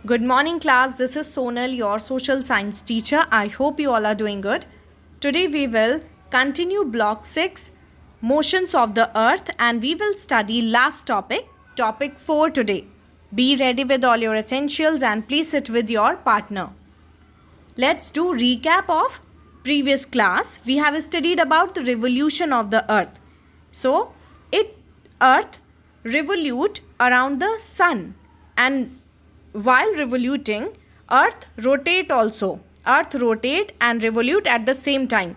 Good morning, class. This is Sonal, your social science teacher. I hope you all are doing good. Today we will continue block 6, motions of the earth, and we will study last topic 4 today. Be ready with all your essentials and please sit with your partner. Let's do recap of previous class. We have studied about the revolution of the earth. So, earth revolute around the sun, and while revoluting, earth rotate also. Earth rotate and revolute at the same time.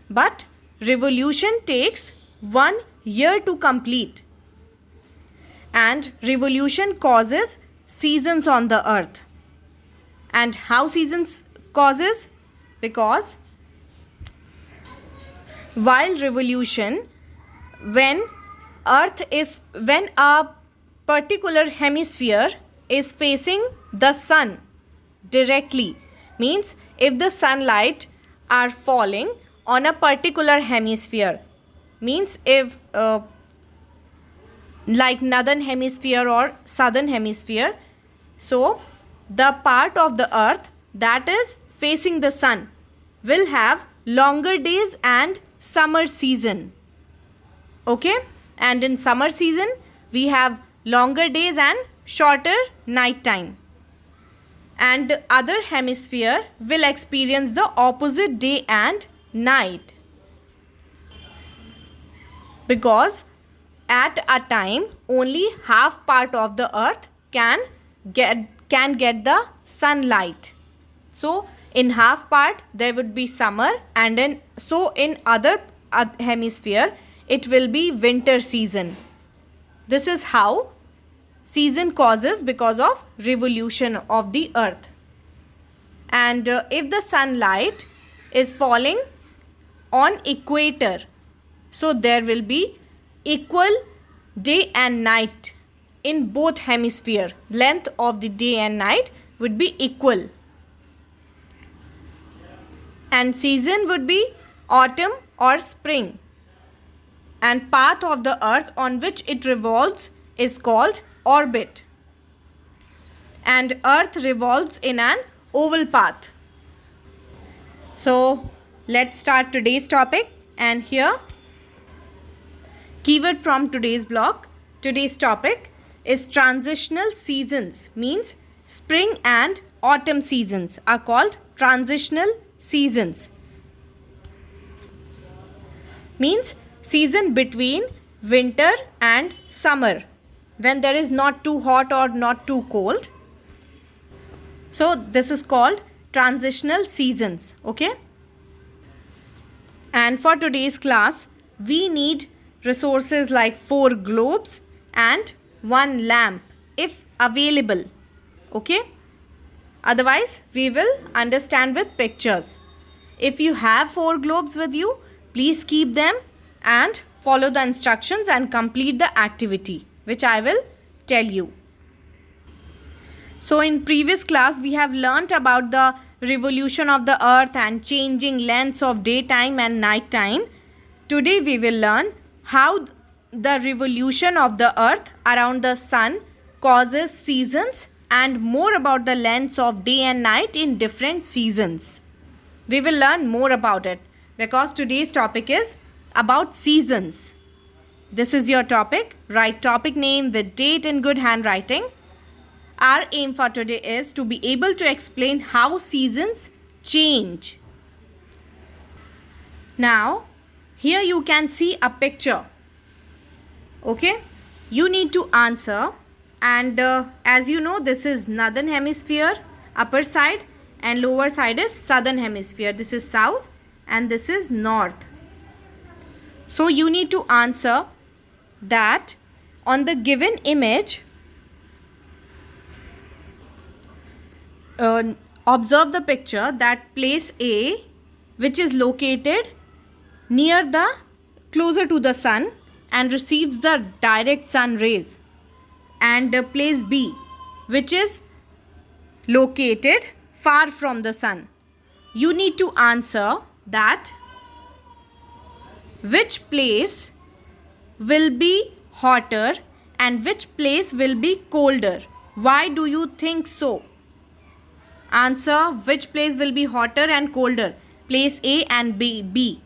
But revolution takes 1 year to complete. And revolution causes seasons on the earth. And how seasons causes? Because while revolution, when a particular hemisphere is facing the sun directly, means if the sunlight are falling on a particular hemisphere, means if like northern hemisphere or southern hemisphere, so the part of the earth that is facing the sun will have longer days and summer season. Okay, and in summer season we have longer days and shorter night time, and other hemisphere will experience the opposite day and night, because at a time only half part of the earth can get the sunlight. So in half part there would be summer, and in other hemisphere it will be winter season. This is how season causes because of revolution of the earth. And if the sunlight is falling on equator, so there will be equal day and night in both hemisphere. Length of the day and night would be equal. And season would be autumn or spring. And path of the earth on which it revolves is called orbit. And earth revolves in an oval path. So let's start today's topic. And here, keyword from today's block. Today's topic is transitional seasons, means spring and autumn seasons are called transitional seasons. Means season between winter and summer, when there is not too hot or not too cold. So this is called transitional seasons. Okay, and for today's class we need resources like 4 globes and 1 lamp if available. Okay, otherwise we will understand with pictures. If you have 4 globes with you, please keep them and follow the instructions and complete the activity which I will tell you. So in previous class we have learnt about the revolution of the earth and changing lengths of daytime and night time. Today we will learn how the revolution of the earth around the sun causes seasons, and more about the lengths of day and night in different seasons. We will learn more about it because today's topic is about seasons. This is your topic. Write topic name with date in good handwriting. Our aim for today is to be able to explain how seasons change. Now, here you can see a picture. Okay, you need to answer, and as you know, this is northern hemisphere, upper side, and lower side is southern hemisphere. This is south and this is north. So you need to answer that on the given image, observe the picture that place A, which is located closer to the sun and receives the direct sun rays, and place B, which is located far from the sun. You need to answer that which place will be hotter and which place will be colder. Why do you think so? Answer which place will be hotter and colder. Place A and B.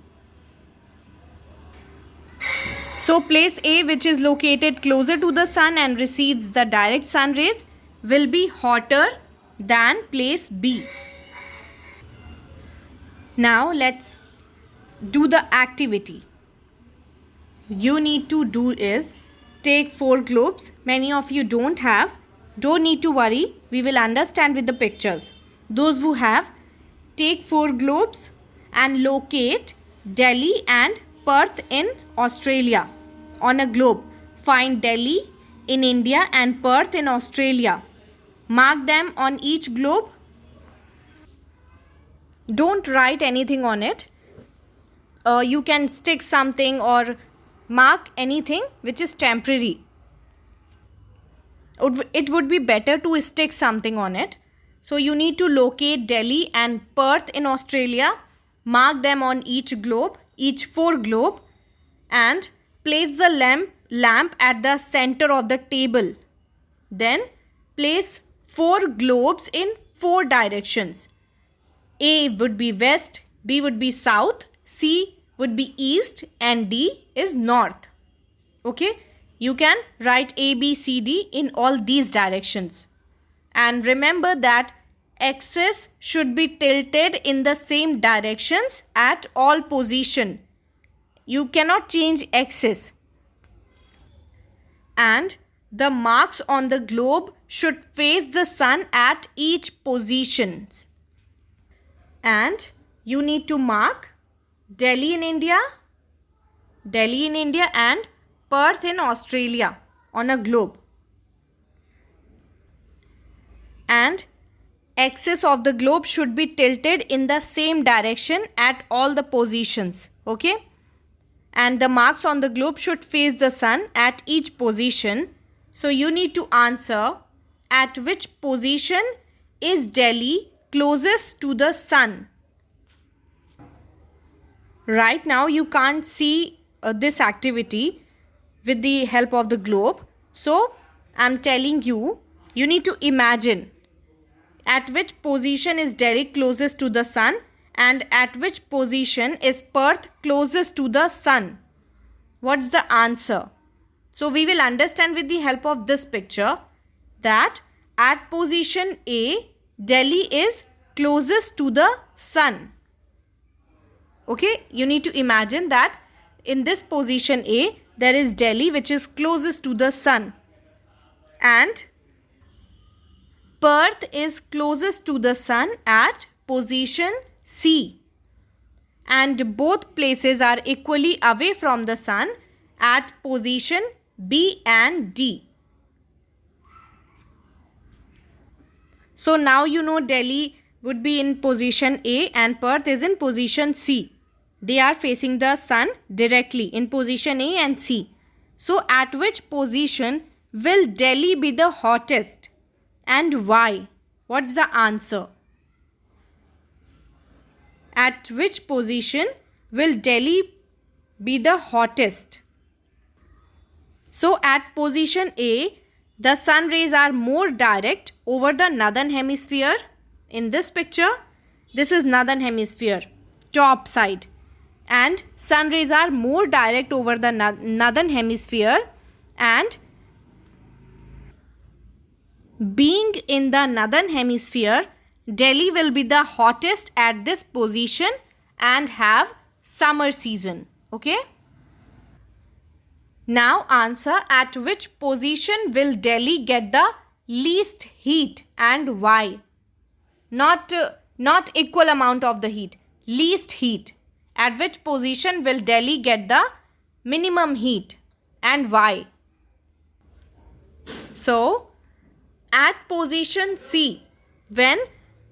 So place A, which is located closer to the sun and receives the direct sun rays, will be hotter than place B. Now let's do the activity. You need to do is take 4 globes. Many of you don't have. Don't need to worry. We will understand with the pictures. Those who have, take 4 globes and locate Delhi and Perth in Australia on a globe. Find Delhi in India and Perth in Australia. Mark them on each globe. Don't write anything on it. You can stick something or mark anything which is temporary. It would be better to stick something on it. So you need to locate Delhi and Perth in Australia. Mark them on each globe, each 4 globe, and place the lamp at the center of the table. Then place 4 globes in 4 directions. A would be west, B would be south, C would be east, and D is north. Okay, you can write A, B, C, D in all these directions. And remember that axis should be tilted in the same directions at all position. You cannot change axis. And the marks on the globe should face the sun at each position. And you need to mark Delhi in India and Perth in Australia on a globe. And axis of the globe should be tilted in the same direction at all the positions. Okay? And the marks on the globe should face the sun at each position. So you need to answer at which position is Delhi closest to the sun. Right now you can't see this activity with the help of the globe. So I'm telling you, you need to imagine at which position is Delhi closest to the sun and at which position is Perth closest to the sun. What's the answer? So we will understand with the help of this picture that at position A, Delhi is closest to the sun. Okay, you need to imagine that in this position A, there is Delhi which is closest to the sun. And Perth is closest to the sun at position C. And both places are equally away from the sun at position B and D. So now you know Delhi would be in position A and Perth is in position C. They are facing the sun directly in position A and C. So at which position will Delhi be the hottest and why? What's the answer? At which position will Delhi be the hottest? So at position A, the sun rays are more direct over the northern hemisphere. In this picture, this is northern hemisphere, top side. And sun rays are more direct over the northern hemisphere, and being in the northern hemisphere, Delhi will be the hottest at this position and have summer season. Okay. Now answer at which position will Delhi get the least heat and why? Not equal amount of the heat, least heat. At which position will Delhi get the minimum heat and why? So, at position C, when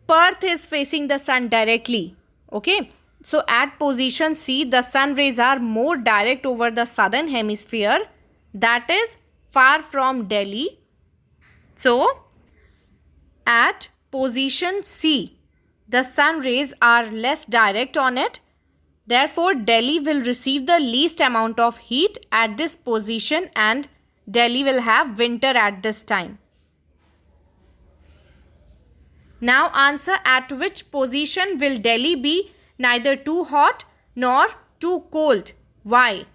Perth is facing the sun directly, okay? So, at position C, the sun rays are more direct over the southern hemisphere, that is far from Delhi. So, at position C, the sun rays are less direct on it. Therefore, Delhi will receive the least amount of heat at this position and Delhi will have winter at this time. Now answer, at which position will Delhi be neither too hot nor too cold? Why?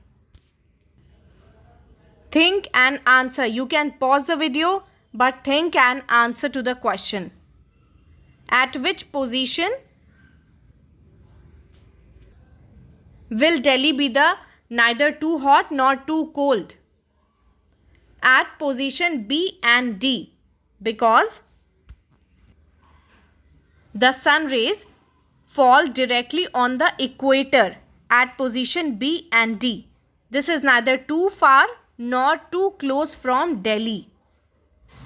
Think and answer. You can pause the video, but think and answer to the question. At which position will Delhi be the neither too hot nor too cold? At position B and D, because the sun rays fall directly on the equator at position B and D. This is neither too far nor too close from Delhi.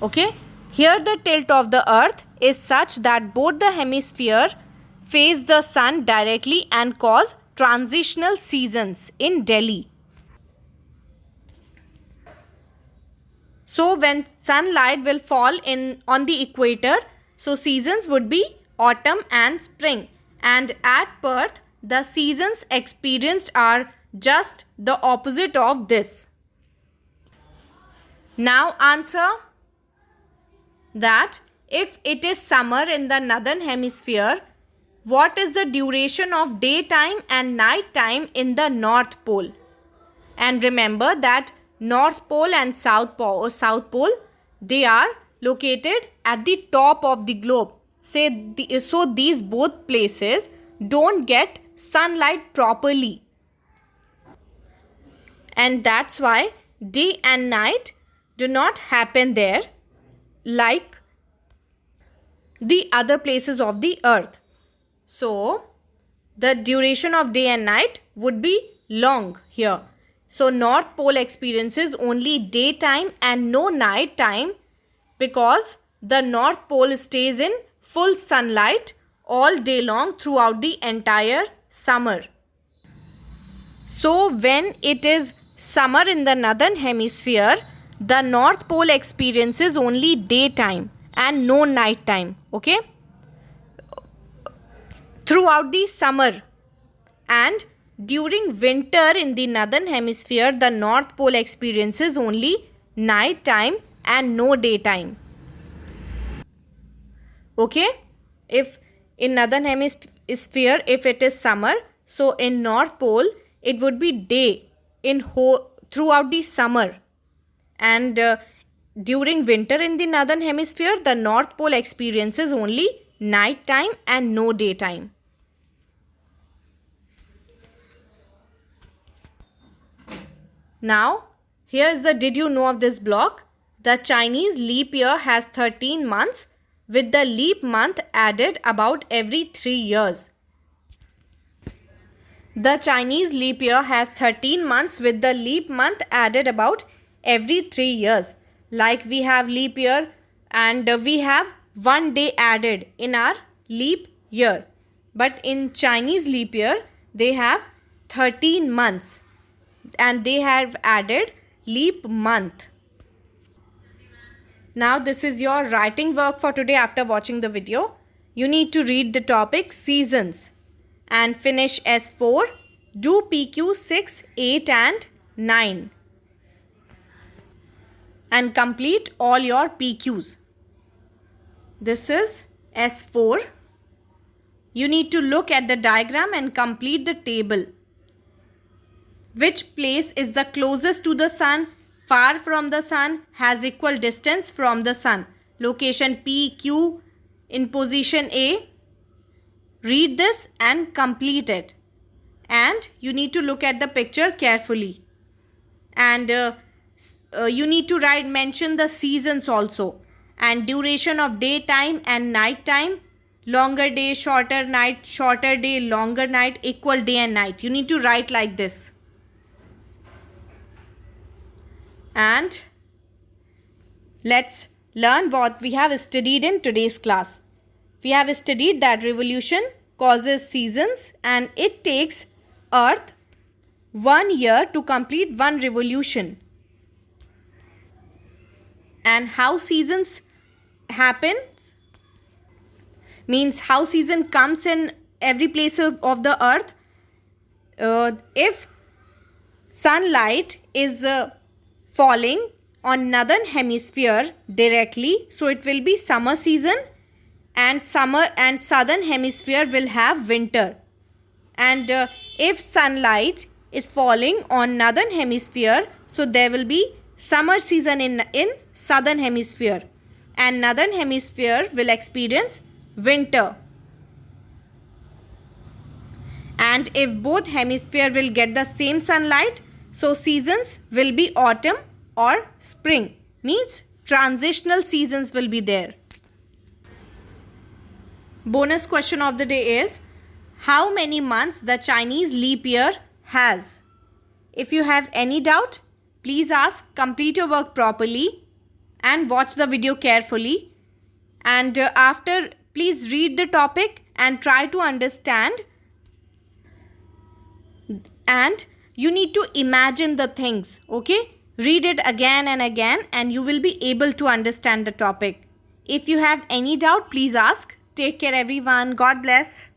Okay? Here the tilt of the earth is such that both the hemisphere face the sun directly and cause transitional seasons in Delhi. So when sunlight will fall on the equator, so seasons would be autumn and spring. And at Perth, the seasons experienced are just the opposite of this. Now answer that if it is summer in the northern hemisphere, what is the duration of daytime and night time in the North Pole? And remember that North Pole and South Pole, they are located at the top of the globe. So these both places don't get sunlight properly. And that's why day and night do not happen there like the other places of the earth. So the duration of day and night would be long here. So North Pole experiences only daytime and no night time because the North Pole stays in full sunlight all day long throughout the entire summer. So when it is summer in the northern hemisphere, the North Pole experiences only daytime and no night time. Okay? Throughout the summer. And during winter in the northern hemisphere, the North Pole experiences only night time and no daytime. Okay? If in northern hemisphere, if it is summer, so in North Pole, it would be day throughout the summer. And during winter in the northern hemisphere, the North Pole experiences only night time and no daytime. Now, here is the did you know of this block. The Chinese leap year has 13 months with the leap month added about every 3 years. The Chinese leap year has 13 months with the leap month added about every 3 years. Like we have leap year and we have 1 day added in our leap year. But in Chinese leap year, they have 13 months and they have added leap month. Now this is your writing work for today after watching the video. You need to read the topic seasons and finish S4. Do PQ 6, 8 and 9. And complete all your PQs. This is S4. You need to look at the diagram and complete the table. Which place is the closest to the sun, far from the sun, has equal distance from the sun? Location P, Q in position A. Read this and complete it. And you need to look at the picture carefully. And you need to mention the seasons also. And duration of daytime and night time. Longer day, shorter night, shorter day, longer night, equal day and night. You need to write like this. And let's learn what we have studied in today's class. We have studied that revolution causes seasons and it takes Earth 1 year to complete one revolution. And how seasons happen means how season comes in every place of the earth. If sunlight is falling on northern hemisphere directly, so it will be summer season, and summer and southern hemisphere will have winter. And if sunlight is falling on northern hemisphere, so there will be summer season in southern hemisphere, and northern hemisphere will experience winter. And if both hemisphere will get the same sunlight, so seasons will be autumn or spring, means transitional seasons will be there. Bonus question of the day is, how many months the Chinese leap year has? If you have any doubt, please ask, complete your work properly and watch the video carefully. And after, please read the topic and try to understand. And you need to imagine the things, okay? Read it again and again and you will be able to understand the topic. If you have any doubt, please ask. Take care everyone. God bless.